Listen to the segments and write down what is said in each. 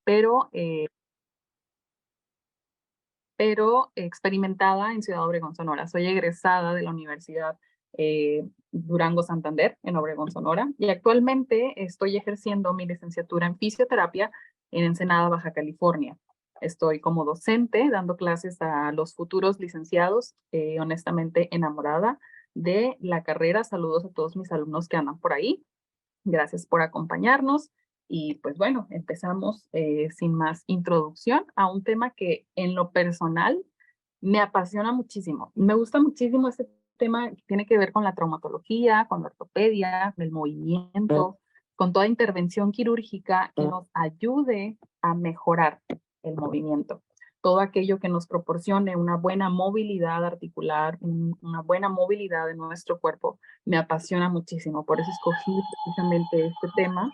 pero, pero experimentada en Ciudad Obregón, Sonora. Soy egresada de la Universidad Durango Santander, en Obregón, Sonora, y actualmente estoy ejerciendo mi licenciatura en fisioterapia en Ensenada, Baja California. Estoy como docente dando clases a los futuros licenciados, honestamente enamorada de la carrera. Saludos a todos mis alumnos que andan por ahí. Gracias por acompañarnos. Y pues bueno, empezamos sin más introducción a un tema que en lo personal me apasiona muchísimo. Me gusta muchísimo este tema que tiene que ver con la traumatología, con la ortopedia, el movimiento, con toda intervención quirúrgica que nos ayude a mejorar el movimiento. Todo aquello que nos proporcione una buena movilidad articular, una buena movilidad de nuestro cuerpo, me apasiona muchísimo. Por eso escogí precisamente este tema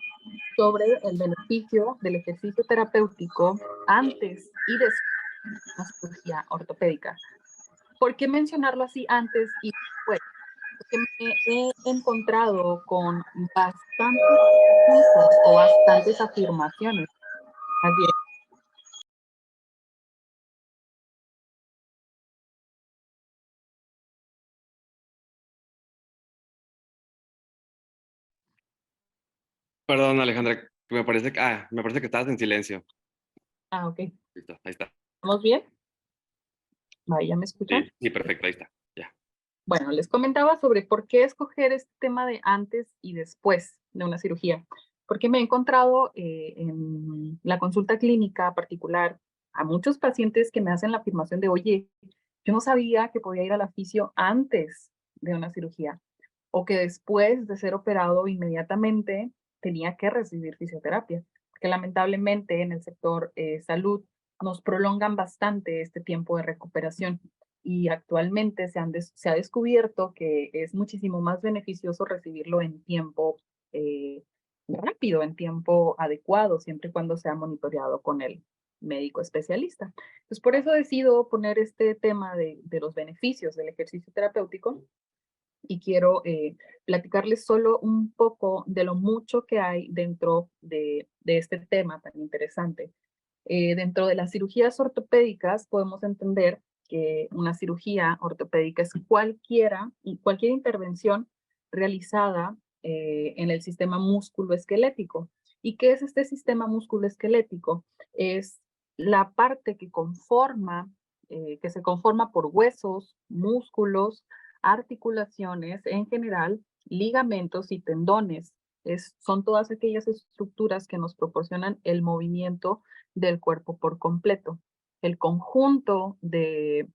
sobre el beneficio del ejercicio terapéutico antes y después de la cirugía ortopédica. ¿Por qué mencionarlo así antes y después? Porque me he encontrado con bastantes mitos o bastantes afirmaciones, más bien. Perdón, Alejandra, me parece que estabas en silencio. Ah, ok. Listo, ahí está. ¿Estamos bien? Vaya, ¿me escuchan? Sí, sí, perfecto, ahí está. Ya. Bueno, les comentaba sobre por qué escoger este tema de antes y después de una cirugía, porque me he encontrado en la consulta clínica particular a muchos pacientes que me hacen la afirmación de, oye, yo no sabía que podía ir a la fisio antes de una cirugía o que después de ser operado inmediatamente tenía que recibir fisioterapia, porque lamentablemente en el sector salud nos prolongan bastante este tiempo de recuperación y actualmente se ha descubierto que es muchísimo más beneficioso recibirlo en tiempo rápido, en tiempo adecuado, siempre y cuando sea monitoreado con el médico especialista. Pues por eso decido poner este tema de los beneficios del ejercicio terapéutico y quiero platicarles solo un poco de lo mucho que hay dentro de este tema tan interesante. Dentro de las cirugías ortopédicas podemos entender que una cirugía ortopédica es cualquier intervención realizada en el sistema músculo-esquelético. ¿Y qué es este sistema músculo-esquelético? Es la parte que se conforma por huesos, músculos, articulaciones en general, ligamentos y tendones. Son todas aquellas estructuras que nos proporcionan el movimiento del cuerpo por completo. El conjunto del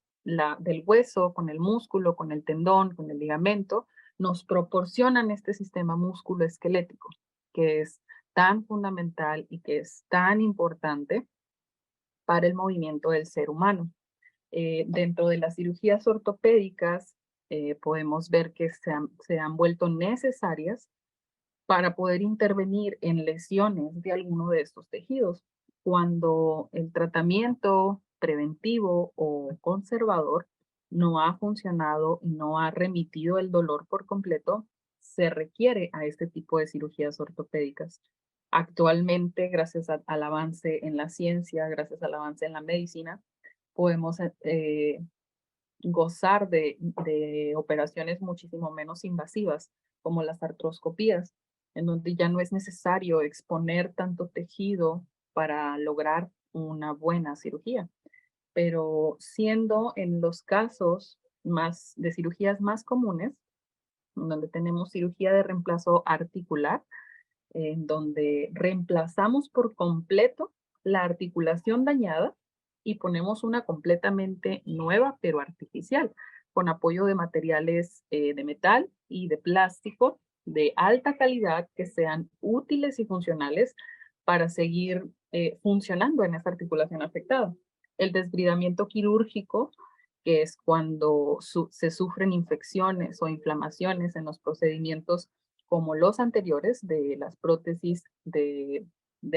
hueso con el músculo, con el tendón, con el ligamento, nos proporcionan este sistema músculo-esquelético, que es tan fundamental y que es tan importante para el movimiento del ser humano. Dentro de las cirugías ortopédicas, podemos ver que se han vuelto necesarias para poder intervenir en lesiones de alguno de estos tejidos. Cuando el tratamiento preventivo o conservador no ha funcionado y no ha remitido el dolor por completo, se requiere a este tipo de cirugías ortopédicas. Actualmente, gracias al avance en la ciencia, gracias al avance en la medicina, podemos gozar de operaciones muchísimo menos invasivas, como las artroscopías, en donde ya no es necesario exponer tanto tejido para lograr una buena cirugía. Pero siendo en los casos más de cirugías más comunes, en donde tenemos cirugía de reemplazo articular, en donde reemplazamos por completo la articulación dañada y ponemos una completamente nueva, pero artificial, con apoyo de materiales de metal y de plástico de alta calidad que sean útiles y funcionales para seguir funcionando en esa articulación afectada. El desbridamiento quirúrgico, que es cuando se sufren infecciones o inflamaciones en los procedimientos como los anteriores de las prótesis de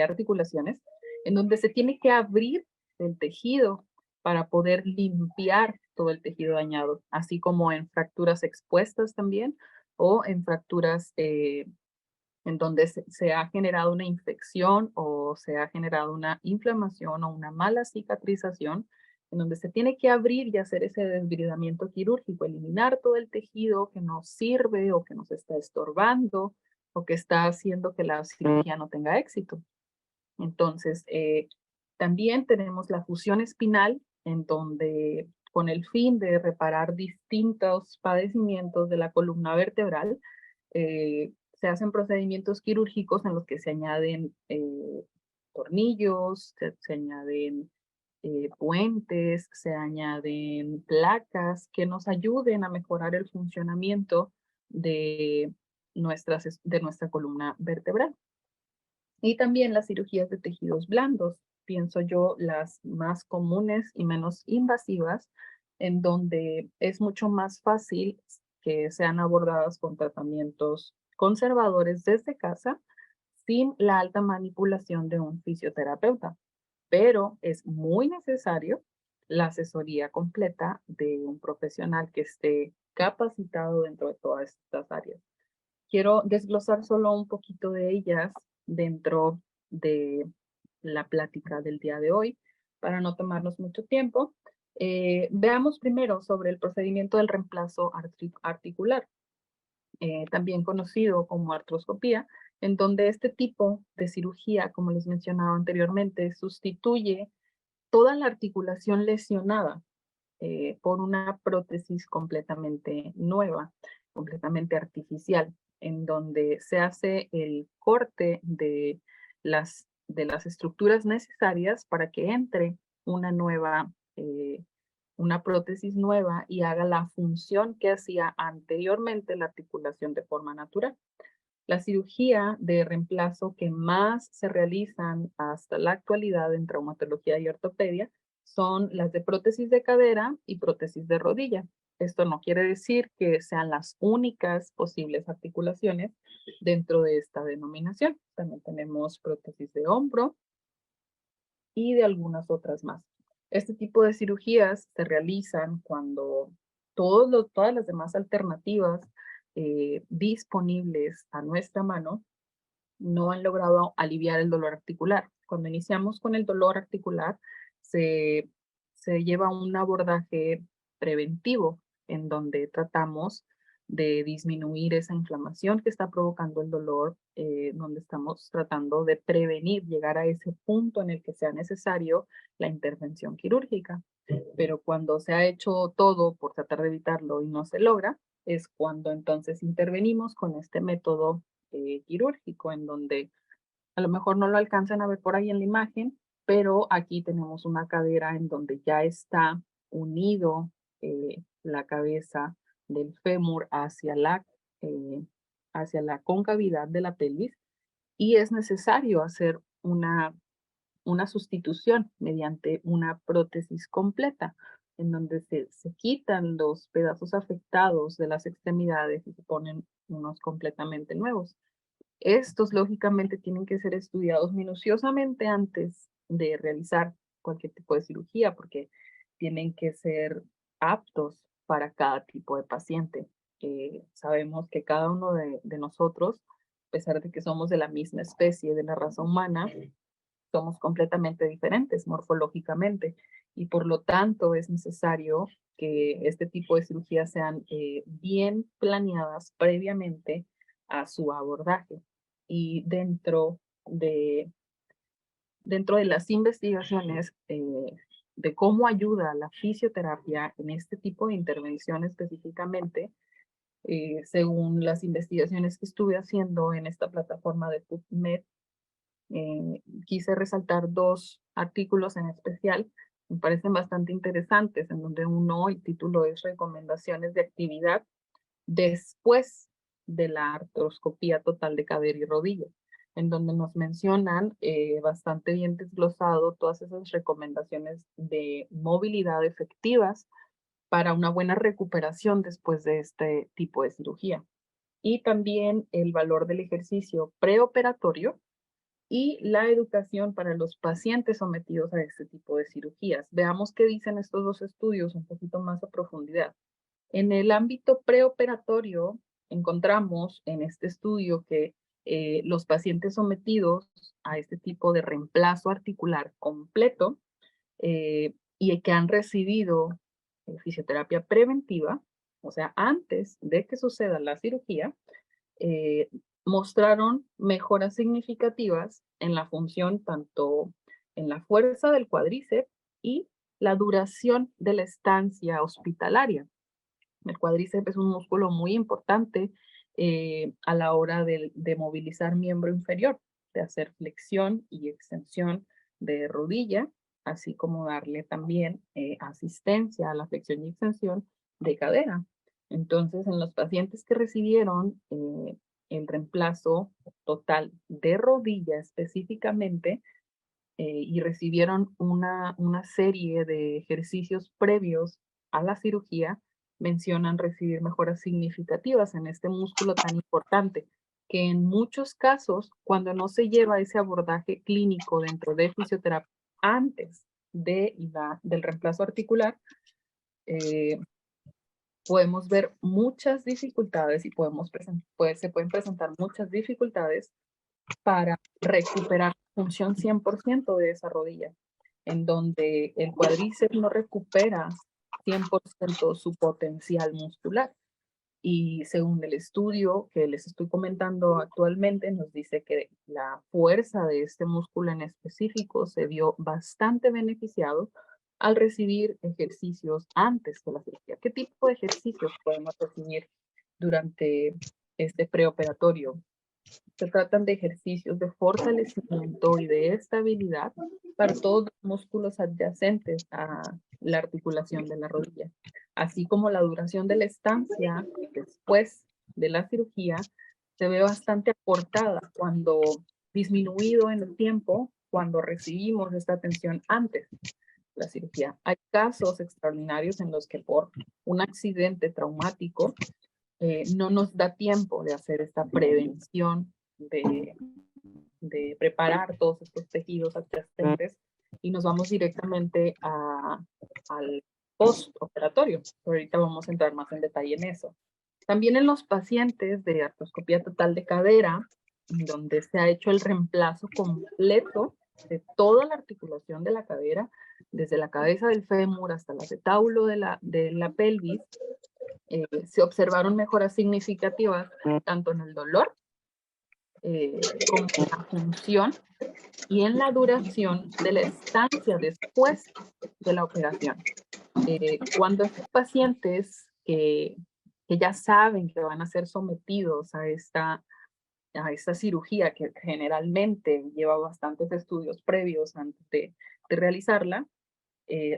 articulaciones, en donde se tiene que abrir el tejido para poder limpiar todo el tejido dañado, así como en fracturas expuestas también o en fracturas en donde se ha generado una infección o se ha generado una inflamación o una mala cicatrización, en donde se tiene que abrir y hacer ese desbridamiento quirúrgico, eliminar todo el tejido que nos sirve o que nos está estorbando o que está haciendo que la cirugía no tenga éxito. Entonces, también tenemos la fusión espinal, en donde con el fin de reparar distintos padecimientos de la columna vertebral, se hacen procedimientos quirúrgicos en los que se añaden tornillos, se añaden puentes, se añaden placas que nos ayuden a mejorar el funcionamiento de, de nuestra columna vertebral. Y también las cirugías de tejidos blandos, pienso yo, las más comunes y menos invasivas, en donde es mucho más fácil que sean abordadas con tratamientos conservadores desde casa, sin la alta manipulación de un fisioterapeuta. Pero es muy necesario la asesoría completa de un profesional que esté capacitado dentro de todas estas áreas. Quiero desglosar solo un poquito de ellas dentro de la plática del día de hoy para no tomarnos mucho tiempo. Veamos primero sobre el procedimiento del reemplazo articular, también conocido como artroscopía, en donde este tipo de cirugía, como les mencionaba anteriormente, sustituye toda la articulación lesionada por una prótesis completamente nueva, completamente artificial, en donde se hace el corte de las estructuras necesarias para que entre una nueva, una prótesis nueva y haga la función que hacía anteriormente la articulación de forma natural. La cirugía de reemplazo que más se realizan hasta la actualidad en traumatología y ortopedia son las de prótesis de cadera y prótesis de rodilla. Esto no quiere decir que sean las únicas posibles articulaciones dentro de esta denominación. También tenemos prótesis de hombro y de algunas otras más. Este tipo de cirugías se realizan cuando todas las demás alternativas disponibles a nuestra mano no han logrado aliviar el dolor articular. Cuando iniciamos con el dolor articular, se, se lleva un abordaje preventivo en donde tratamos de disminuir esa inflamación que está provocando el dolor, donde estamos tratando de prevenir llegar a ese punto en el que sea necesario la intervención quirúrgica. Pero cuando se ha hecho todo por tratar de evitarlo y no se logra, es cuando entonces intervenimos con este método quirúrgico, en donde a lo mejor no lo alcanzan a ver por ahí en la imagen, pero aquí tenemos una cadera en donde ya está unido la cabeza del fémur hacia la concavidad de la pelvis, y es necesario hacer una sustitución mediante una prótesis completa, en donde se quitan los pedazos afectados de las extremidades y se ponen unos completamente nuevos. Estos, lógicamente, tienen que ser estudiados minuciosamente antes de realizar cualquier tipo de cirugía, porque tienen que ser aptos para cada tipo de paciente. Sabemos que cada uno de nosotros, a pesar de que somos de la misma especie, de la raza humana, somos completamente diferentes morfológicamente, y por lo tanto es necesario que este tipo de cirugías sean bien planeadas previamente a su abordaje. Y dentro de las investigaciones de cómo ayuda la fisioterapia en este tipo de intervención específicamente, según las investigaciones que estuve haciendo en esta plataforma de PubMed, quise resaltar dos artículos en especial, me parecen bastante interesantes, en donde uno, el título es Recomendaciones de actividad después de la artroscopía total de cadera y rodilla, en donde nos mencionan bastante bien desglosado todas esas recomendaciones de movilidad efectivas para una buena recuperación después de este tipo de cirugía. Y también el valor del ejercicio preoperatorio y la educación para los pacientes sometidos a este tipo de cirugías. Veamos qué dicen estos dos estudios un poquito más a profundidad. En el ámbito preoperatorio, encontramos en este estudio que Los pacientes sometidos a este tipo de reemplazo articular completo y que han recibido fisioterapia preventiva, o sea, antes de que suceda la cirugía, eh, mostraron mejoras significativas en la función, tanto en la fuerza del cuádriceps y la duración de la estancia hospitalaria. El cuádriceps es un músculo muy importante a la hora de movilizar miembro inferior, de hacer flexión y extensión de rodilla, así como darle también asistencia a la flexión y extensión de cadera. Entonces, en los pacientes que recibieron el reemplazo total de rodilla específicamente y recibieron una serie de ejercicios previos a la cirugía, mencionan recibir mejoras significativas en este músculo tan importante, que en muchos casos, cuando no se lleva ese abordaje clínico dentro de fisioterapia antes del reemplazo articular, eh, podemos ver muchas dificultades y se pueden presentar muchas dificultades para recuperar función 100% de esa rodilla, en donde el cuádriceps no recupera 100% su potencial muscular. Y según el estudio que les estoy comentando actualmente, nos dice que la fuerza de este músculo en específico se vio bastante beneficiado al recibir ejercicios antes de la cirugía. ¿Qué tipo de ejercicios podemos recibir durante este preoperatorio? Se tratan de ejercicios de fortalecimiento y de estabilidad para todos los músculos adyacentes a la articulación de la rodilla, así como la duración de la estancia después de la cirugía se ve bastante acortada cuando disminuido en el tiempo cuando recibimos esta atención antes de la cirugía. Hay casos extraordinarios en los que por un accidente traumático no nos da tiempo de hacer esta prevención, de preparar todos estos tejidos adyacentes y nos vamos directamente al postoperatorio. Ahorita vamos a entrar más en detalle en eso. También en los pacientes de artroscopía total de cadera, donde se ha hecho el reemplazo completo de toda la articulación de la cadera, desde la cabeza del fémur hasta el acetábulo de la pelvis, se observaron mejoras significativas tanto en el dolor como en la función y en la duración de la estancia después de la operación. Cuando estos pacientes que ya saben que van a ser sometidos a esta cirugía, que generalmente lleva bastantes estudios previos antes de realizarla,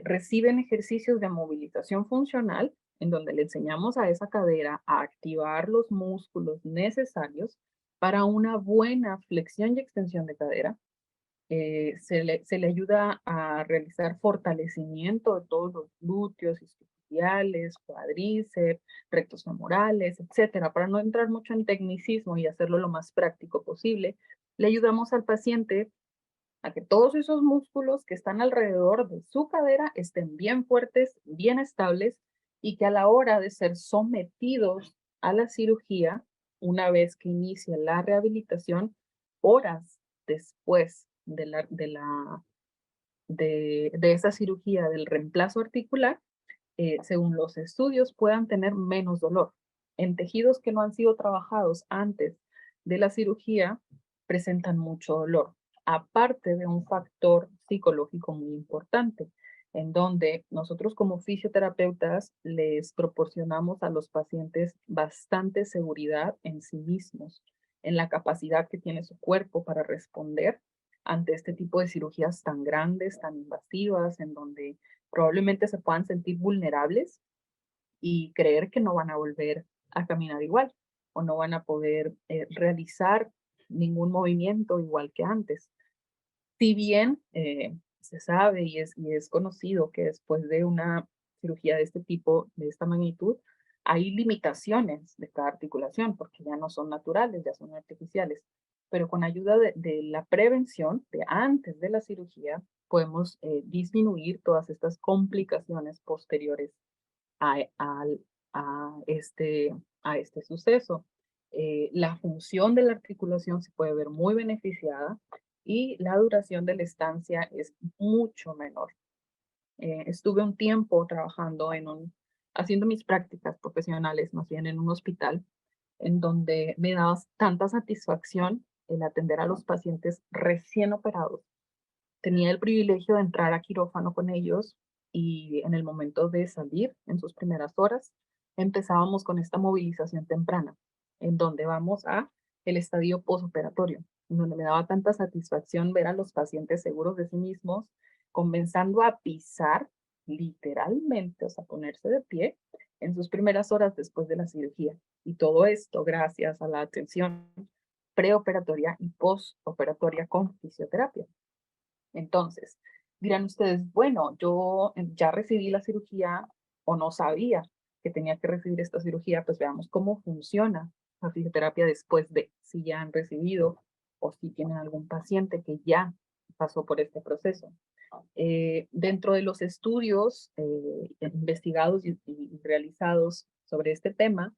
reciben ejercicios de movilización funcional en donde le enseñamos a esa cadera a activar los músculos necesarios para una buena flexión y extensión de cadera. Se le ayuda a realizar fortalecimiento de todos los glúteos, isquiotibiales, cuádriceps, rectos femorales, etcétera. Para no entrar mucho en tecnicismo y hacerlo lo más práctico posible, le ayudamos al paciente a que todos esos músculos que están alrededor de su cadera estén bien fuertes, bien estables y que a la hora de ser sometidos a la cirugía, una vez que inicia la rehabilitación, horas después de esa cirugía del reemplazo articular, según los estudios, puedan tener menos dolor. En tejidos que no han sido trabajados antes de la cirugía, presentan mucho dolor, aparte de un factor psicológico muy importante, en donde nosotros como fisioterapeutas les proporcionamos a los pacientes bastante seguridad en sí mismos, en la capacidad que tiene su cuerpo para responder ante este tipo de cirugías tan grandes, tan invasivas, en donde probablemente se puedan sentir vulnerables y creer que no van a volver a caminar igual o no van a poder realizar ningún movimiento igual que antes. Si bien se sabe y es conocido que después de una cirugía de este tipo, de esta magnitud, hay limitaciones de cada articulación porque ya no son naturales, ya son artificiales. Pero con ayuda de la prevención, de antes de la cirugía, podemos disminuir todas estas complicaciones posteriores a, a, a este suceso. La función de la articulación se puede ver muy beneficiada y la duración de la estancia es mucho menor. Estuve un tiempo trabajando haciendo mis prácticas profesionales, más bien en un hospital, en donde me daba tanta satisfacción el atender a los pacientes recién operados. Tenía el privilegio de entrar a quirófano con ellos y en el momento de salir, en sus primeras horas, empezábamos con esta movilización temprana, en donde vamos a el estadio posoperatorio, en donde me daba tanta satisfacción ver a los pacientes seguros de sí mismos, comenzando a pisar literalmente, o sea, ponerse de pie en sus primeras horas después de la cirugía. Y todo esto gracias a la atención preoperatoria y postoperatoria con fisioterapia. Entonces, dirán ustedes, bueno, yo ya recibí la cirugía o no sabía que tenía que recibir esta cirugía, pues veamos cómo funciona la fisioterapia después de si ya han recibido o si tienen algún paciente que ya pasó por este proceso. Dentro de los estudios investigados y realizados sobre este tema,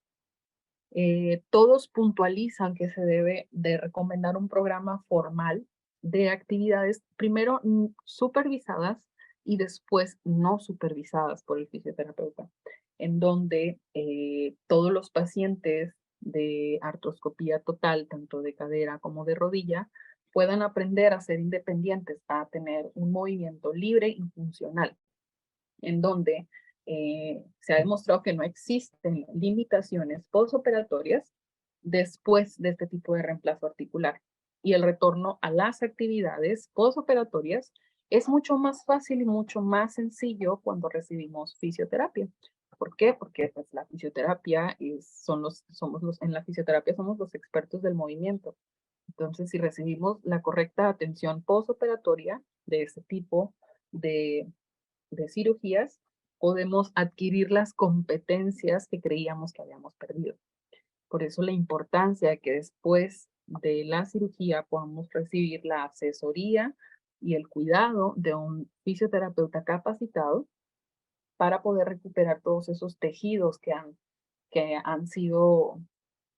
todos puntualizan que se debe de recomendar un programa formal de actividades, primero supervisadas y después no supervisadas por el fisioterapeuta, en donde todos los pacientes de artroscopía total, tanto de cadera como de rodilla, puedan aprender a ser independientes, a tener un movimiento libre y funcional, en donde se ha demostrado que no existen limitaciones postoperatorias después de este tipo de reemplazo articular. Y el retorno a las actividades postoperatorias es mucho más fácil y mucho más sencillo cuando recibimos fisioterapia. ¿Por qué? Porque pues, la fisioterapia en la fisioterapia somos los expertos del movimiento. Entonces, si recibimos la correcta atención postoperatoria de este tipo de cirugías, podemos adquirir las competencias que creíamos que habíamos perdido. Por eso la importancia de que después de la cirugía podamos recibir la asesoría y el cuidado de un fisioterapeuta capacitado para poder recuperar todos esos tejidos que han sido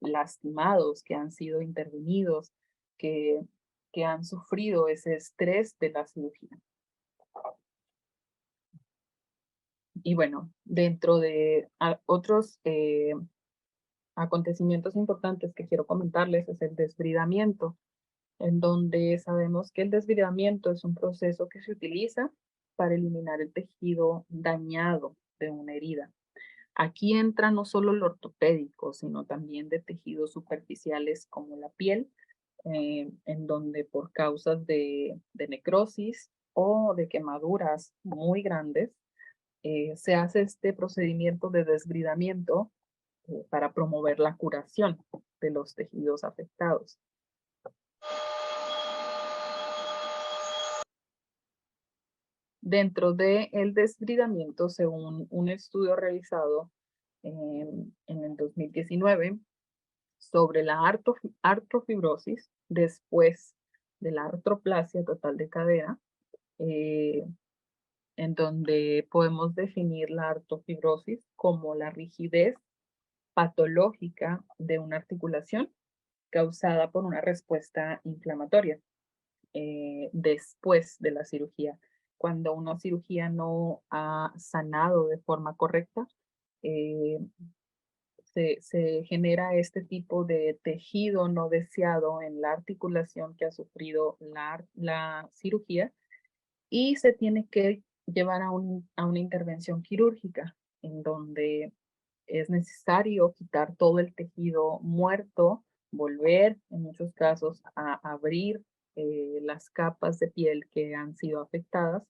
lastimados, que han sido intervenidos, que, que han sufrido ese estrés de la cirugía. Y bueno, dentro de otros acontecimientos importantes que quiero comentarles es el desbridamiento, en donde sabemos que el desbridamiento es un proceso que se utiliza para eliminar el tejido dañado de una herida. Aquí entra no solo el ortopédico, sino también de tejidos superficiales como la piel, en donde por causas de necrosis o de quemaduras muy grandes, se hace este procedimiento de desbridamiento para promover la curación de los tejidos afectados. Dentro del desbridamiento, según un estudio realizado en el 2019 sobre la artrofibrosis después de la artroplasia total de cadera, eh, en donde podemos definir la artrofibrosis como la rigidez patológica de una articulación causada por una respuesta inflamatoria después de la cirugía. Cuando una cirugía no ha sanado de forma correcta, eh, se genera este tipo de tejido no deseado en la articulación que ha sufrido la cirugía y se tiene que llevar a una intervención quirúrgica en donde es necesario quitar todo el tejido muerto, volver en muchos casos a abrir las capas de piel que han sido afectadas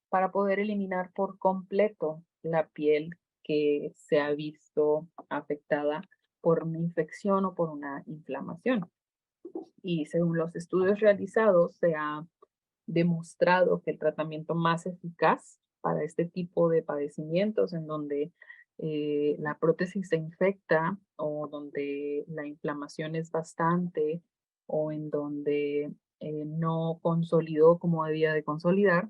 para poder eliminar por completo la piel que se ha visto afectada por una infección o por una inflamación. Y según los estudios realizados, se ha demostrado que el tratamiento más eficaz para este tipo de padecimientos en donde la prótesis se infecta o donde la inflamación es bastante o en donde no consolidó como debía de consolidar,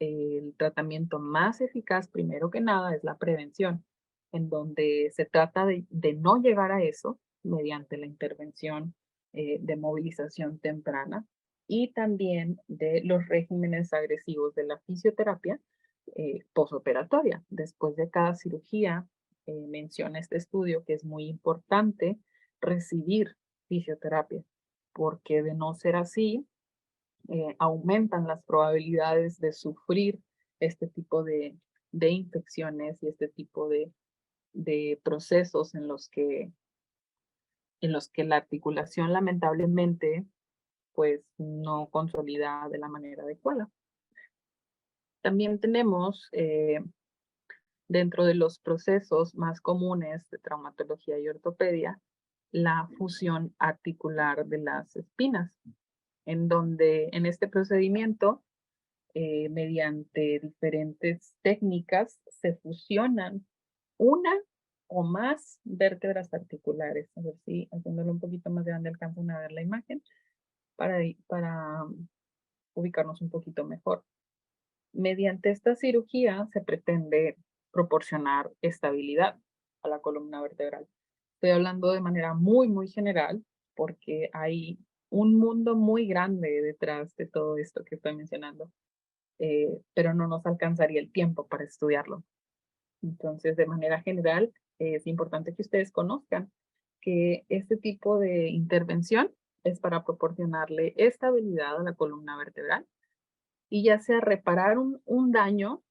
el tratamiento más eficaz, primero que nada, es la prevención, en donde se trata de no llegar a eso mediante la intervención de movilización temprana y también de los regímenes agresivos de la fisioterapia posoperatoria. Después de cada cirugía, menciona este estudio que es muy importante recibir fisioterapia, porque de no ser así, aumentan las probabilidades de sufrir este tipo de infecciones y este tipo de procesos en los que la articulación lamentablemente pues no consolida de la manera adecuada. También tenemos dentro de los procesos más comunes de traumatología y ortopedia la fusión articular de las espinas, en donde en este procedimiento, mediante diferentes técnicas, se fusionan una o más vértebras articulares. A ver si haciéndolo un poquito más grande alcanzan a ver la imagen para ubicarnos un poquito mejor. Mediante esta cirugía se pretende proporcionar estabilidad a la columna vertebral. Estoy hablando de manera muy general porque hay un mundo muy grande detrás de todo esto que estoy mencionando, pero no nos alcanzaría el tiempo para estudiarlo. Entonces, de manera general, es importante que ustedes conozcan que este tipo de intervención es para proporcionarle estabilidad a la columna vertebral y ya sea reparar un daño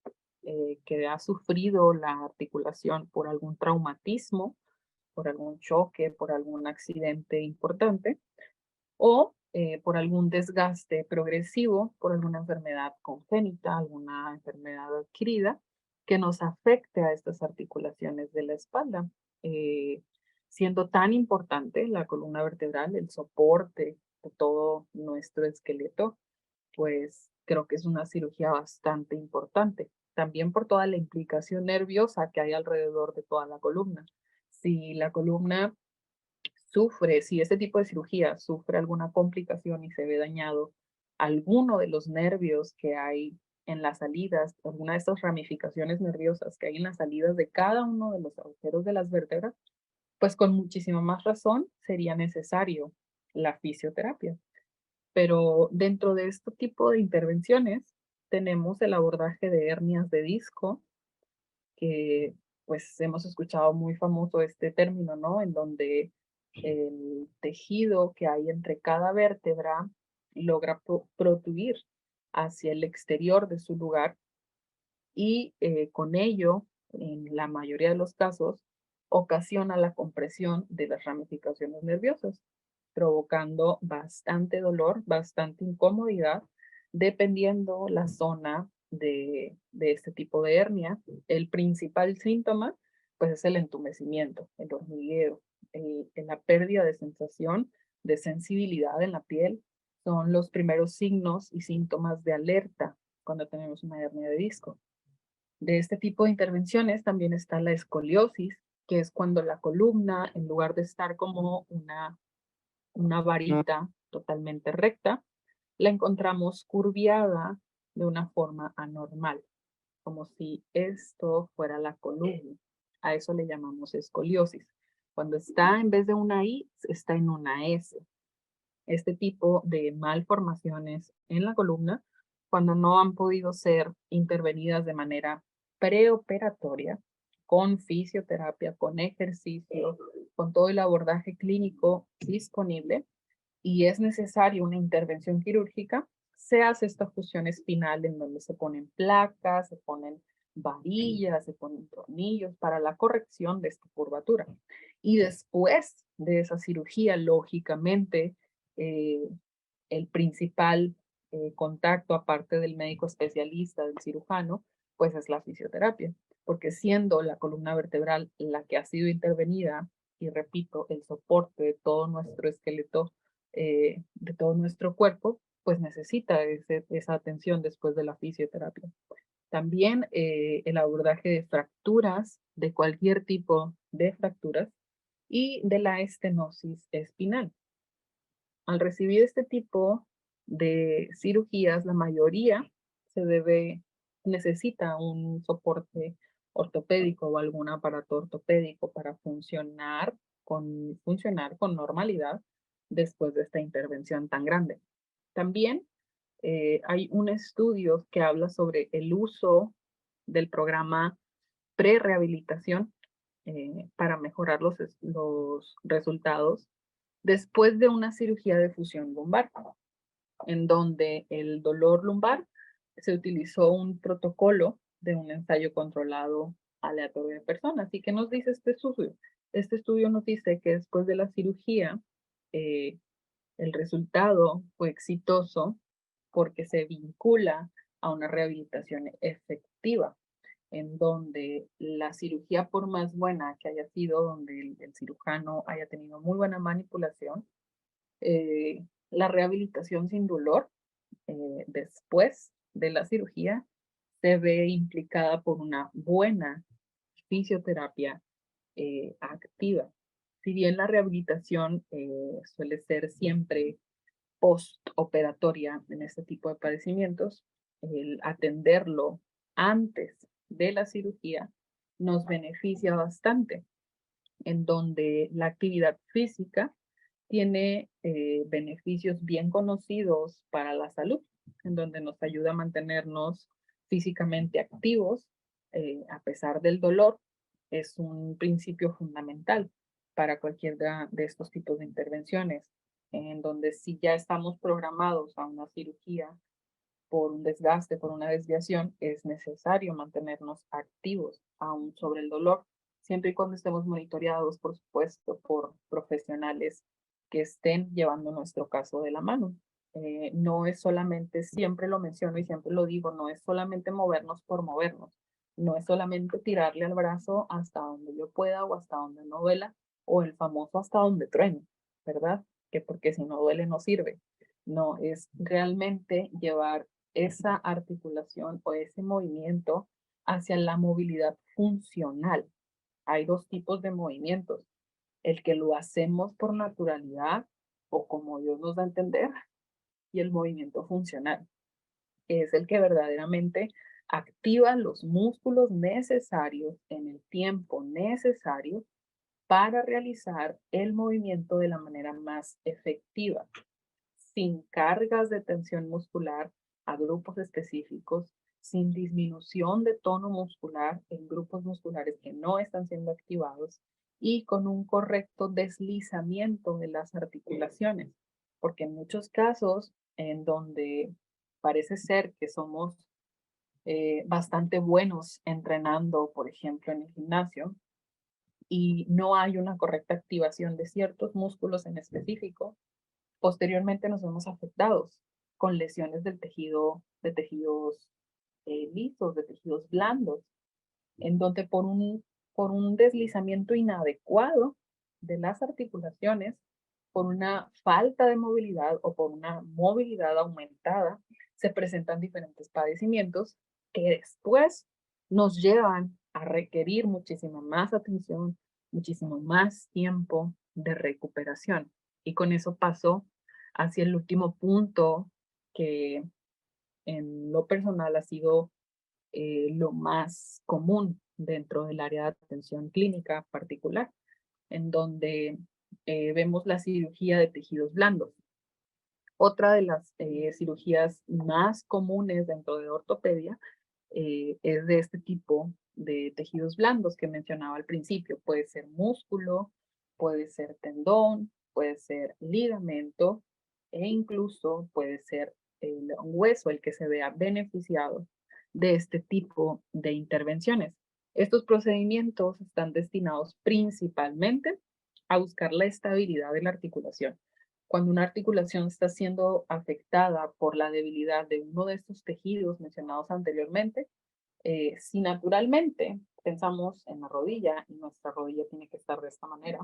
que ha sufrido la articulación por algún traumatismo, por algún choque, por algún accidente importante, o por algún desgaste progresivo, por alguna enfermedad congénita, alguna enfermedad adquirida, que nos afecte a estas articulaciones de la espalda. Eh, Siendo tan importante la columna vertebral, el soporte de todo nuestro esqueleto, pues creo que es una cirugía bastante importante. También por toda la implicación nerviosa que hay alrededor de toda la columna. Si la columna sufre, si este tipo de cirugía sufre alguna complicación y se ve dañado alguno de los nervios que hay en las salidas, alguna de estas ramificaciones nerviosas que hay en las salidas de cada uno de los agujeros de las vértebras, pues con muchísima más razón sería necesario la fisioterapia. Pero dentro de este tipo de intervenciones tenemos el abordaje de hernias de disco, que pues hemos escuchado muy famoso este término, ¿no? En donde el tejido que hay entre cada vértebra logra protruir hacia el exterior de su lugar y con ello, en la mayoría de los casos, ocasiona la compresión de las ramificaciones nerviosas, provocando bastante dolor, bastante incomodidad, dependiendo la zona de este tipo de hernia. El principal síntoma, pues es el entumecimiento, el hormigueo, la pérdida de sensación, de sensibilidad en la piel, son los primeros signos y síntomas de alerta cuando tenemos una hernia de disco. De este tipo de intervenciones también está la escoliosis, que es cuando la columna, en lugar de estar como una varita totalmente recta, la encontramos curviada de una forma anormal, como si esto fuera la columna. A eso le llamamos escoliosis. Cuando está en vez de una I, está en una S. Este tipo de malformaciones en la columna, cuando no han podido ser intervenidas de manera preoperatoria, con fisioterapia, con ejercicio, con todo el abordaje clínico disponible, y es necesaria una intervención quirúrgica, se hace esta fusión espinal en donde se ponen placas, se ponen varillas, se ponen tornillos para la corrección de esta curvatura. Y después de esa cirugía, lógicamente, eh, el principal contacto, aparte del médico especialista, del cirujano, pues es la fisioterapia, porque siendo la columna vertebral la que ha sido intervenida, y repito, el soporte de todo nuestro esqueleto, de todo nuestro cuerpo, pues necesita esa atención después de la fisioterapia. También el abordaje de fracturas, de cualquier tipo de fracturas, y de la estenosis espinal. Al recibir este tipo de cirugías, la mayoría necesita un soporte ortopédico o algún aparato ortopédico para funcionar funcionar con normalidad después de esta intervención tan grande. También hay un estudio que habla sobre el uso del programa pre-rehabilitación para mejorar los resultados después de una cirugía de fusión lumbar, en donde el dolor lumbar se utilizó un protocolo de un ensayo controlado aleatorio de personas. ¿Y qué nos dice este estudio? Este estudio nos dice que después de la cirugía, eh, el resultado fue exitoso porque se vincula a una rehabilitación efectiva, en donde la cirugía, por más buena que haya sido, donde el cirujano haya tenido muy buena manipulación, la rehabilitación sin dolor después de la cirugía se ve implicada por una buena fisioterapia activa. Si bien la rehabilitación suele ser siempre postoperatoria en este tipo de padecimientos, el atenderlo antes de la cirugía nos beneficia bastante, en donde la actividad física tiene beneficios bien conocidos para la salud, en donde nos ayuda a mantenernos físicamente activos a pesar del dolor. Es un principio fundamental para cualquiera de estos tipos de intervenciones, en donde si ya estamos programados a una cirugía por un desgaste, por una desviación, es necesario mantenernos activos aún sobre el dolor, siempre y cuando estemos monitoreados, por supuesto, por profesionales que estén llevando nuestro caso de la mano. No es solamente, siempre lo menciono y siempre lo digo, no es solamente movernos por movernos, no es solamente tirarle al brazo hasta donde yo pueda o hasta donde no duela, o el famoso hasta donde truene, ¿verdad? Que porque si no duele no sirve. No, es realmente llevar esa articulación o ese movimiento hacia la movilidad funcional. Hay dos tipos de movimientos, el que lo hacemos por naturalidad o como Dios nos da a entender, y el movimiento funcional, que es el que verdaderamente activa los músculos necesarios en el tiempo necesario para realizar el movimiento de la manera más efectiva, sin cargas de tensión muscular a grupos específicos, sin disminución de tono muscular en grupos musculares que no están siendo activados y con un correcto deslizamiento de las articulaciones, porque en muchos casos en donde parece ser que somos bastante buenos entrenando, por ejemplo, en el gimnasio, y no hay una correcta activación de ciertos músculos en específico, posteriormente nos vemos afectados con lesiones del tejido, de tejidos lisos, de tejidos blandos, en donde por un deslizamiento inadecuado de las articulaciones, por una falta de movilidad o por una movilidad aumentada, se presentan diferentes padecimientos que después nos llevan a requerir muchísima más atención, muchísimo más tiempo de recuperación. Y con eso paso hacia el último punto que en lo personal ha sido lo más común dentro del área de atención clínica particular, en donde vemos la cirugía de tejidos blandos. Otra de las cirugías más comunes dentro de ortopedia es de este tipo de tejidos blandos que mencionaba al principio. Puede ser músculo, puede ser tendón, puede ser ligamento e incluso puede ser el hueso el que se vea beneficiado de este tipo de intervenciones. Estos procedimientos están destinados principalmente a buscar la estabilidad de la articulación. Cuando una articulación está siendo afectada por la debilidad de uno de estos tejidos mencionados anteriormente, si naturalmente pensamos en la rodilla y nuestra rodilla tiene que estar de esta manera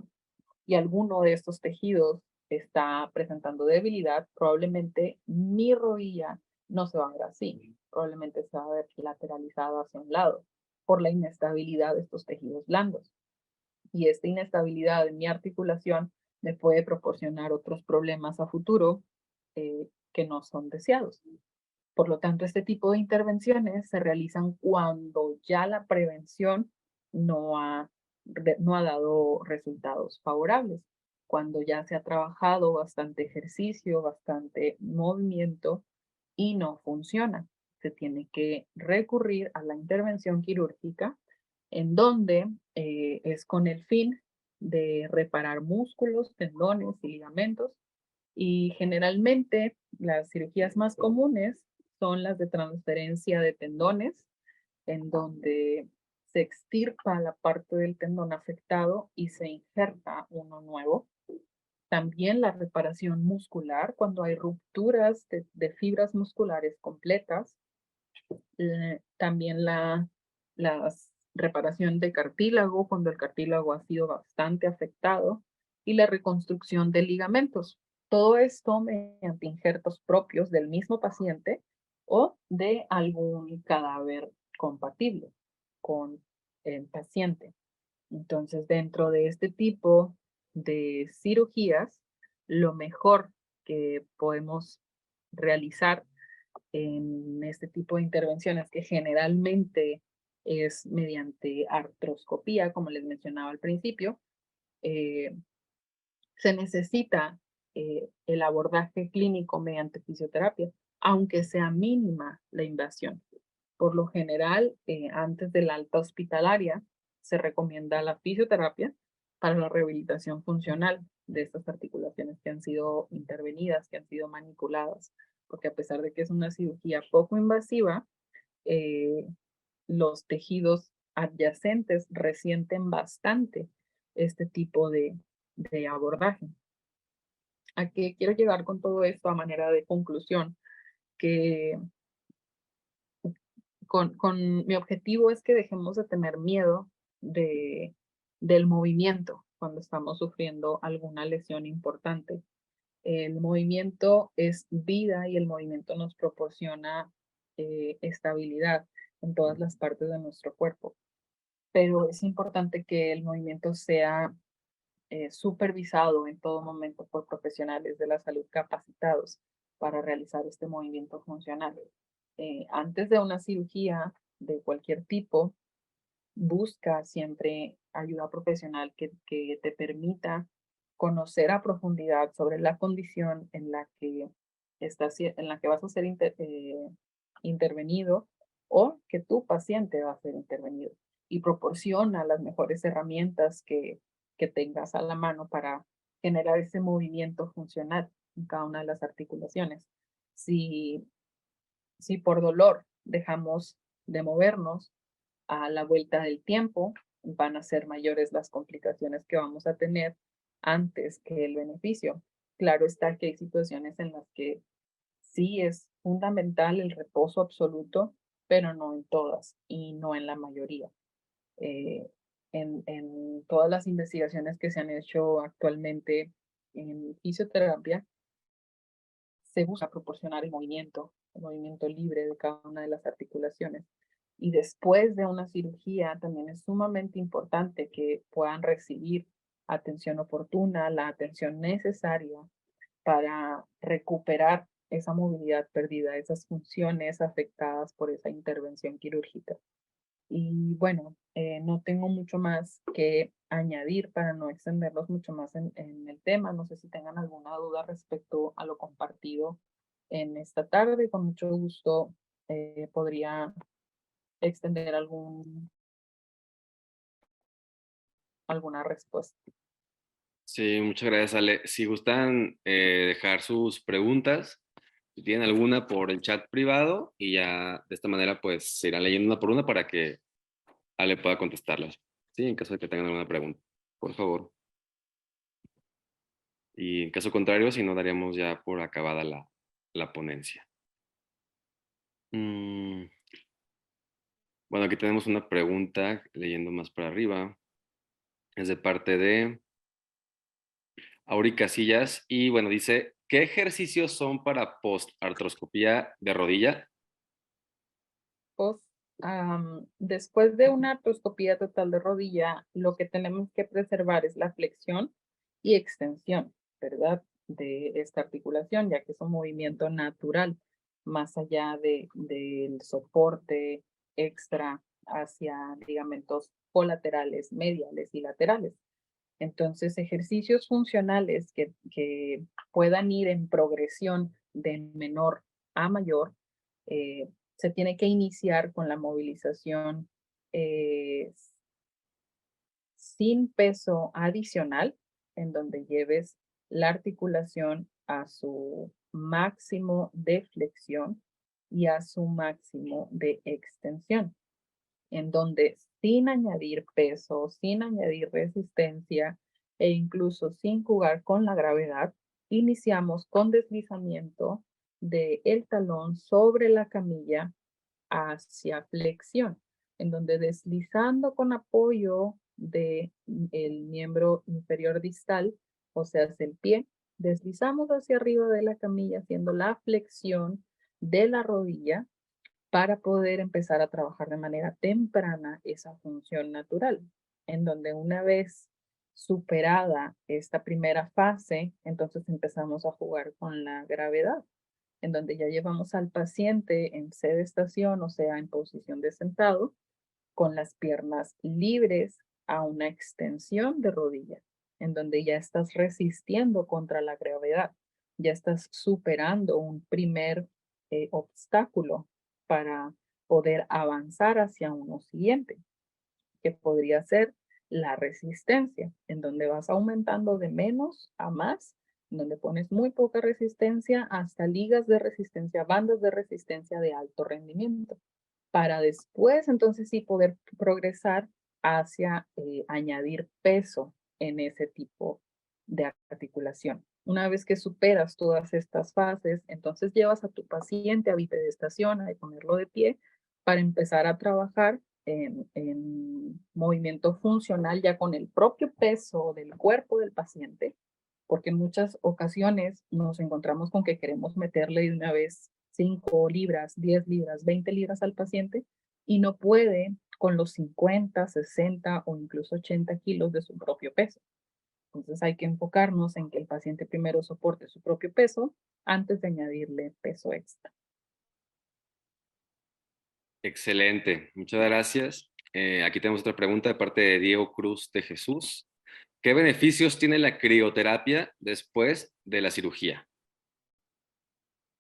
y alguno de estos tejidos está presentando debilidad, probablemente mi rodilla no se va a ver así, probablemente se va a ver lateralizada hacia un lado por la inestabilidad de estos tejidos blandos. Y esta inestabilidad en mi articulación me puede proporcionar otros problemas a futuro que no son deseados. Por lo tanto, este tipo de intervenciones se realizan cuando ya la prevención no ha no ha dado resultados favorables. Cuando ya se ha trabajado bastante ejercicio, bastante movimiento y no funciona, se tiene que recurrir a la intervención quirúrgica, en donde es con el fin de reparar músculos, tendones y ligamentos. Y generalmente las cirugías más comunes son las de transferencia de tendones, en donde se extirpa la parte del tendón afectado y se injerta uno nuevo. También la reparación muscular, cuando hay rupturas de fibras musculares completas. También la reparación de cartílago, cuando el cartílago ha sido bastante afectado. Y la reconstrucción de ligamentos. Todo esto mediante injertos propios del mismo paciente o de algún cadáver compatible con el paciente. Entonces, dentro de este tipo de cirugías, lo mejor que podemos realizar en este tipo de intervenciones, que generalmente es mediante artroscopía, como les mencionaba al principio, se necesita el abordaje clínico mediante fisioterapia, aunque sea mínima la invasión. Por lo general, antes de la alta hospitalaria, se recomienda la fisioterapia para la rehabilitación funcional de estas articulaciones que han sido intervenidas, que han sido manipuladas, porque a pesar de que es una cirugía poco invasiva, eh, los tejidos adyacentes resienten bastante este tipo de abordaje. ¿A qué quiero llegar con todo esto a manera de conclusión? Que con mi objetivo es que dejemos de tener miedo del movimiento cuando estamos sufriendo alguna lesión importante. El movimiento es vida y el movimiento nos proporciona estabilidad en todas las partes de nuestro cuerpo. Pero es importante que el movimiento sea supervisado en todo momento por profesionales de la salud capacitados para realizar este movimiento funcional. Antes de una cirugía de cualquier tipo, busca siempre ayuda profesional que te permita conocer a profundidad sobre la condición en la que en la que vas a ser intervenido o que tu paciente va a ser intervenido, y proporciona las mejores herramientas que tengas a la mano para generar ese movimiento funcional en cada una de las articulaciones. Si, si por dolor dejamos de movernos, a la vuelta del tiempo van a ser mayores las complicaciones que vamos a tener antes que el beneficio. Claro está que hay situaciones en las que sí es fundamental el reposo absoluto, pero no en todas y no en la mayoría. Eh, en todas las investigaciones que se han hecho actualmente en fisioterapia, se busca proporcionar el movimiento libre de cada una de las articulaciones. Y después de una cirugía también es sumamente importante que puedan recibir atención oportuna, la atención necesaria para recuperar esa movilidad perdida, esas funciones afectadas por esa intervención quirúrgica. Y bueno, no tengo mucho más que añadir para no extenderlos mucho más en el tema. No sé si tengan alguna duda respecto a lo compartido en esta tarde. Con mucho gusto podría extender alguna respuesta. Sí, muchas gracias, Ale. Si gustan dejar sus preguntas, si tienen alguna por el chat privado y ya de esta manera pues se irán leyendo una por una para que Ale pueda contestarlas. Sí, en caso de que tengan alguna pregunta, por favor. Y en caso contrario, si no, daríamos ya por acabada la ponencia. Bueno, aquí tenemos una pregunta, leyendo más para arriba. Es de parte de Auri Casillas y bueno, dice, ¿qué ejercicios son para post-artroscopía de rodilla? Pues, después de una artroscopía total de rodilla, lo que tenemos que preservar es la flexión y extensión, ¿verdad? De esta articulación, ya que es un movimiento natural, más allá del soporte extra hacia ligamentos colaterales, mediales y laterales. Entonces, ejercicios funcionales que puedan ir en progresión de menor a mayor, se tiene que iniciar con la movilización eh, sin peso adicional, en donde lleves la articulación a su máximo de flexión y a su máximo de extensión, en donde sin añadir peso, sin añadir resistencia e incluso sin jugar con la gravedad, iniciamos con deslizamiento del talón sobre la camilla hacia flexión, en donde deslizando con apoyo del miembro inferior distal, o sea, hacia el pie, deslizamos hacia arriba de la camilla haciendo la flexión de la rodilla para poder empezar a trabajar de manera temprana esa función natural, en donde una vez superada esta primera fase, entonces empezamos a jugar con la gravedad, en donde ya llevamos al paciente en sedestación, o sea, en posición de sentado, con las piernas libres a una extensión de rodilla, en donde ya estás resistiendo contra la gravedad, ya estás superando un primer obstáculo para poder avanzar hacia uno siguiente, que podría ser la resistencia, en donde vas aumentando de menos a más, en donde pones muy poca resistencia hasta ligas de resistencia, bandas de resistencia de alto rendimiento, para después entonces sí poder progresar hacia añadir peso en ese tipo de articulación. Una vez que superas todas estas fases, entonces llevas a tu paciente a bipedestación, a ponerlo de pie, para empezar a trabajar en movimiento funcional ya con el propio peso del cuerpo del paciente, porque en muchas ocasiones nos encontramos con que queremos meterle de una vez 5 libras, 10 libras, 20 libras al paciente y no puede con los 50, 60 o incluso 80 kilos de su propio peso. Entonces hay que enfocarnos en que el paciente primero soporte su propio peso antes de añadirle peso extra. Excelente, muchas gracias. Aquí tenemos otra pregunta de parte de Diego Cruz de Jesús. ¿Qué beneficios tiene la crioterapia después de la cirugía?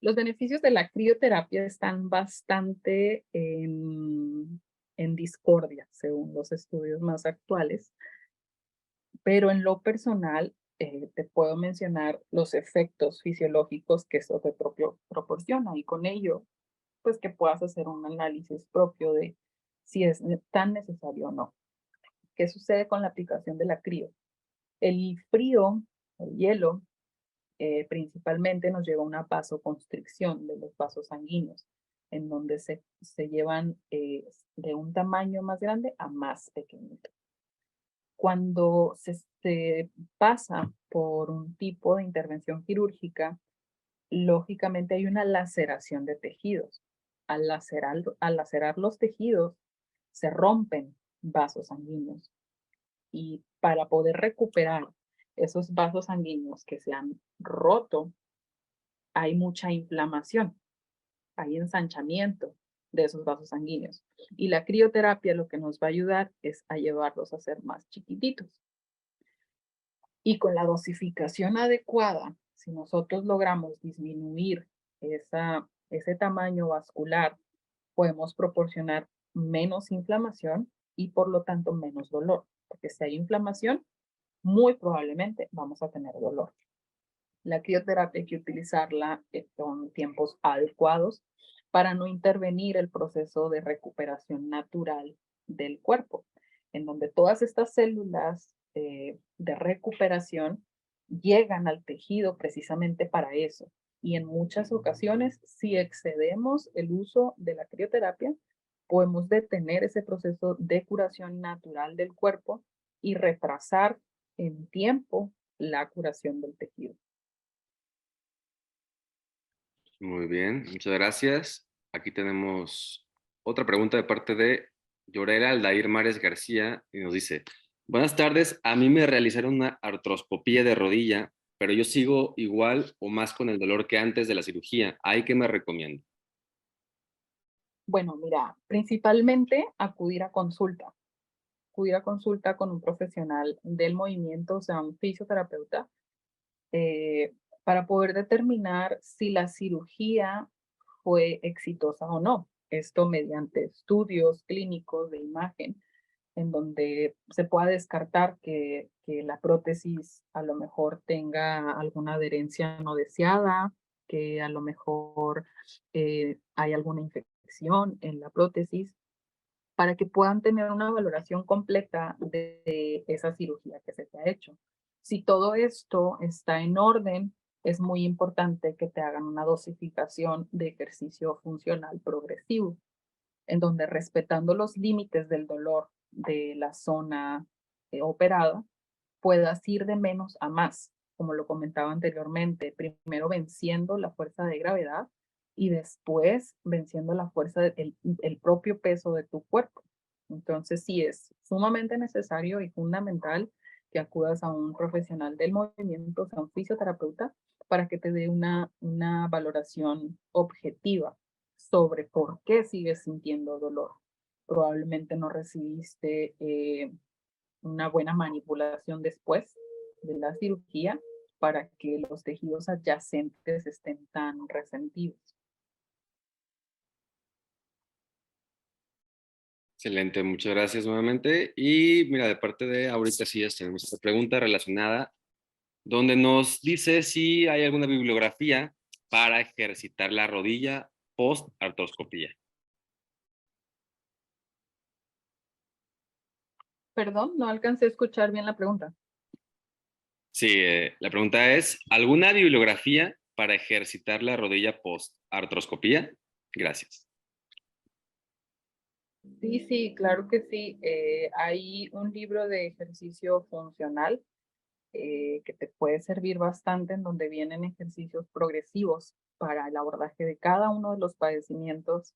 Los beneficios de la crioterapia están bastante en discordia, según los estudios más actuales, pero en lo personal te puedo mencionar los efectos fisiológicos que eso te proporciona y con ello, pues que puedas hacer un análisis propio de si es tan necesario o no. ¿Qué sucede con la aplicación de la crio? El frío, el hielo, principalmente nos lleva a una vasoconstricción de los vasos sanguíneos, en donde se llevan de un tamaño más grande a más pequeñito. Cuando se pasa por un tipo de intervención quirúrgica, lógicamente hay una laceración de tejidos. Al lacerar los tejidos, se rompen vasos sanguíneos y para poder recuperar esos vasos sanguíneos que se han roto, hay mucha inflamación, hay ensanchamiento de esos vasos sanguíneos. Y la crioterapia lo que nos va a ayudar es a llevarlos a ser más chiquititos. Y con la dosificación adecuada, si nosotros logramos disminuir ese tamaño vascular, podemos proporcionar menos inflamación y por lo tanto menos dolor. Porque si hay inflamación, muy probablemente vamos a tener dolor. La crioterapia hay que utilizarla con tiempos adecuados para no intervenir el proceso de recuperación natural del cuerpo, en donde todas estas células de recuperación llegan al tejido precisamente para eso. Y en muchas ocasiones, si excedemos el uso de la crioterapia, podemos detener ese proceso de curación natural del cuerpo y retrasar en tiempo la curación del tejido. Muy bien, muchas gracias. Aquí tenemos otra pregunta de parte de Llorera Aldair Mares García y nos dice, buenas tardes, a mí me realizaron una artroscopía de rodilla, pero yo sigo igual o más con el dolor que antes de la cirugía. ¿Ahí qué me recomiendo? Bueno, mira, principalmente acudir a consulta. acudir a consulta con un profesional del movimiento, o sea, un fisioterapeuta, para poder determinar si la cirugía fue exitosa o no. Esto mediante estudios clínicos de imagen en donde se pueda descartar que la prótesis a lo mejor tenga alguna adherencia no deseada, que a lo mejor hay alguna infección en la prótesis, para que puedan tener una valoración completa de esa cirugía que se te ha hecho. Si todo esto está en orden, es muy importante que te hagan una dosificación de ejercicio funcional progresivo, en donde respetando los límites del dolor de la zona operada, puedas ir de menos a más, como lo comentaba anteriormente, primero venciendo la fuerza de gravedad y después venciendo la fuerza del el propio peso de tu cuerpo. Entonces, sí es sumamente necesario y fundamental que acudas a un profesional del movimiento, o sea, un fisioterapeuta, para que te dé una valoración objetiva sobre por qué sigues sintiendo dolor. Probablemente no recibiste una buena manipulación después de la cirugía para que los tejidos adyacentes estén tan resentidos. Excelente, muchas gracias nuevamente. Y mira, de parte de ahorita sí tenemos esta pregunta relacionada, donde nos dice si hay alguna bibliografía para ejercitar la rodilla post artroscopía. Perdón, no alcancé a escuchar bien la pregunta. Sí, la pregunta es, ¿alguna bibliografía para ejercitar la rodilla post artroscopía? Gracias. Sí, sí, claro que sí. Hay un libro de ejercicio funcional que te puede servir bastante, en donde vienen ejercicios progresivos para el abordaje de cada uno de los padecimientos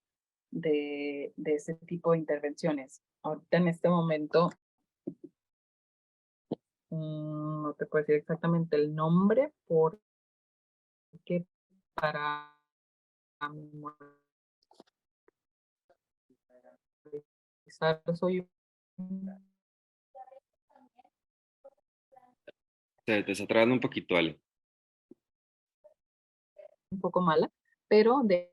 de ese tipo de intervenciones. Ahorita en este momento no te puedo decir exactamente el nombre porque para memorizar soy Te está trabando un poquito, Ale. un poco mala, pero te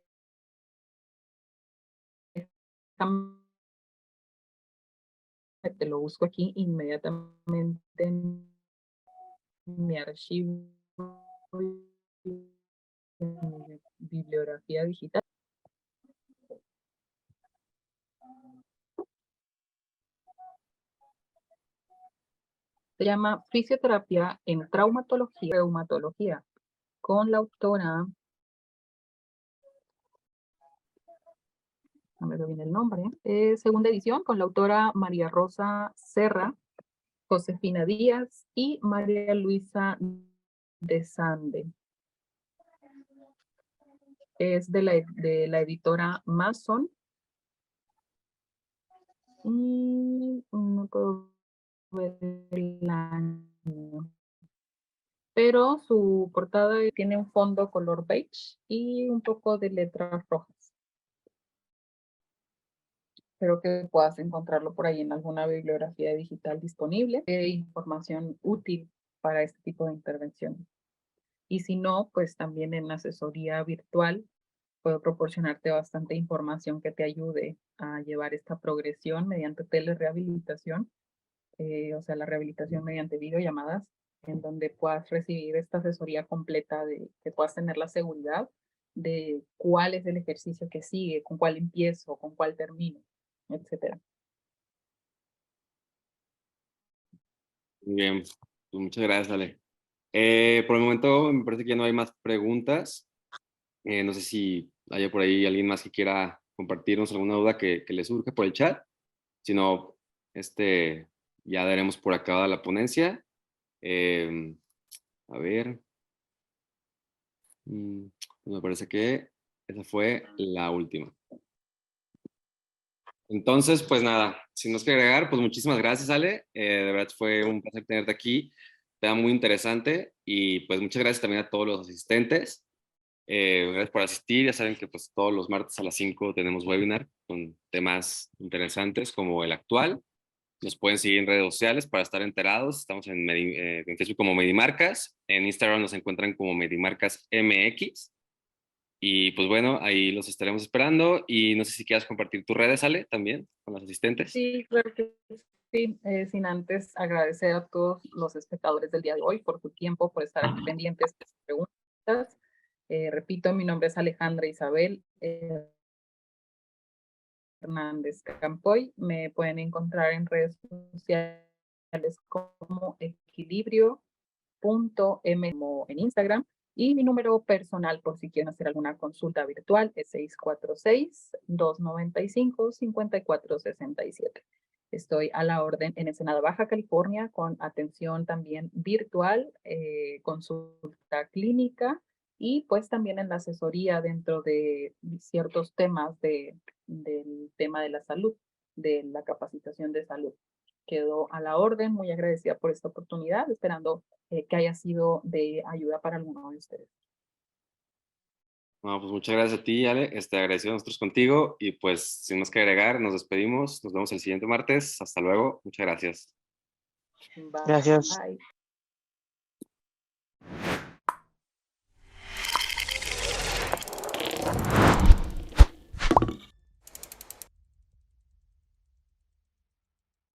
lo busco aquí inmediatamente en mi archivo, en mi bibliografía digital. Se llama Fisioterapia en Traumatología y Reumatología, con la autora, no me viene el nombre, segunda edición, con la autora María Rosa Serra, Josefina Díaz y María Luisa de Sande. Es de la editora Mason. Y no puedo ver el año. Pero su portada tiene un fondo color beige y un poco de letras rojas. Espero que puedas encontrarlo por ahí en alguna bibliografía digital disponible. Información útil para este tipo de intervenciones. Y si no, pues también en asesoría virtual puedo proporcionarte bastante información que te ayude a llevar esta progresión mediante telerehabilitación, o sea, la rehabilitación mediante videollamadas, en donde puedas recibir esta asesoría completa, de que puedas tener la seguridad de cuál es el ejercicio que sigue, con cuál empiezo, con cuál termino, etcétera. Muy bien, pues muchas gracias, Ale. Por el momento me parece que ya no hay más preguntas. No sé si haya por ahí alguien más que quiera compartirnos alguna duda que le surja por el chat. Si no, ya daremos por acabada la ponencia. Eh, a ver, mm, me parece que esa fue la última. Entonces, pues nada, sin más que agregar, pues muchísimas gracias, Ale. De verdad fue un placer tenerte aquí. Tema muy interesante y pues muchas gracias también a todos los asistentes. Gracias por asistir. Ya saben que pues todos los martes a las 5 tenemos webinar con temas interesantes como el actual. Nos pueden seguir en redes sociales para estar enterados. Estamos en Facebook como Medimarcas. En Instagram nos encuentran como Medimarcas MX. Y pues bueno, ahí los estaremos esperando. Y no sé si quieras compartir tus redes, Ale, también con los asistentes. Sí, claro que sí. Sin antes agradecer a todos los espectadores del día de hoy por su tiempo, por estar aquí pendientes de sus preguntas. Repito, mi nombre es Alejandra Isabel Hernández Campoy. Me pueden encontrar en redes sociales como equilibrio.m en Instagram. Y mi número personal, por si quieren hacer alguna consulta virtual, es 646-295-5467. Estoy a la orden en Ensenada, Baja California, con atención también virtual, consulta clínica y pues también en la asesoría dentro de ciertos temas del tema de la salud, de la capacitación de salud. Quedo a la orden, muy agradecida por esta oportunidad, esperando que haya sido de ayuda para alguno de ustedes. No, pues muchas gracias a ti, Ale. Agradecido a nosotros contigo. Y pues, sin más que agregar, nos despedimos. Nos vemos el siguiente martes. Hasta luego. Muchas gracias. Gracias. Bye.